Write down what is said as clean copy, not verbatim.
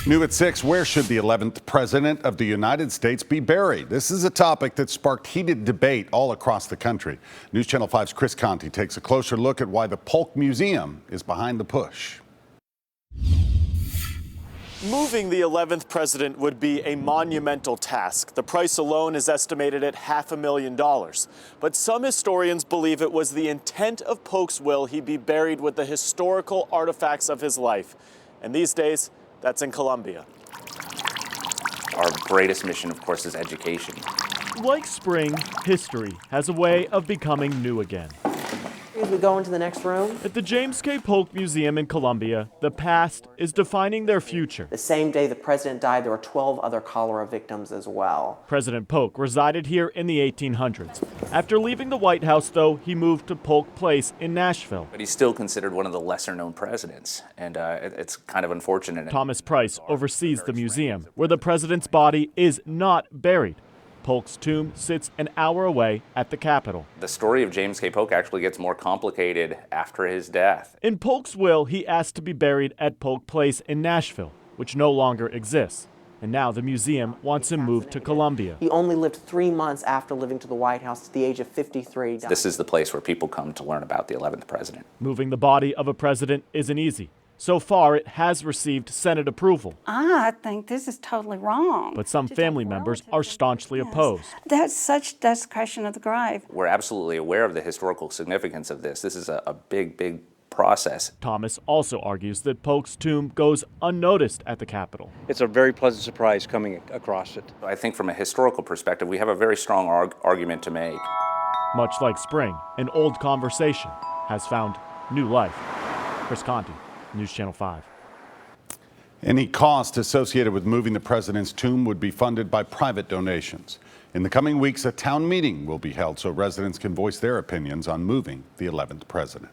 New at 6, where should the 11th president of the United States be buried? This is a topic that sparked heated debate all across the country. News Channel 5's Chris Conti takes a closer look at why the Polk Museum is behind the push. Moving the 11th president would be a monumental task. The price alone is estimated at $500,000. But some historians believe it was the intent of Polk's will he be buried with the historical artifacts of his life. And these days, that's in Colombia. Our greatest mission, of course, is education. Like spring, history has a way of becoming new again. As we go into the next room. At the James K. Polk Museum in Colombia, the past is defining their future. The same day the president died, there were 12 other cholera victims as well. President Polk resided here in the 1800s. After leaving the White House, though, he moved to Polk Place in Nashville. But he's still considered one of the lesser-known presidents, and it's kind of unfortunate. Thomas Price oversees the museum, where the president's body is not buried. Polk's tomb sits an hour away at the Capitol. The story of James K. Polk actually gets more complicated after his death. In Polk's will, he asked to be buried at Polk Place in Nashville, which no longer exists. And now the museum wants him moved to Colombia. He only lived 3 months after living to the White House at the age of 53. This is the place where people come to learn about the 11th president. Moving the body of a president isn't easy. So far, it has received Senate approval. I think this is totally wrong. But some family members are staunchly opposed. That's such desecration of the grave. We're absolutely aware of the historical significance of this. This is a big, big process. Thomas also argues that Polk's tomb goes unnoticed at the Capitol. It's a very pleasant surprise coming across it. I think from a historical perspective, we have a very strong argument to make. Much like spring, an old conversation has found new life. Chris Conti, News Channel 5. Any cost associated with moving the president's tomb would be funded by private donations. In the coming weeks, a town meeting will be held so residents can voice their opinions on moving the 11th president.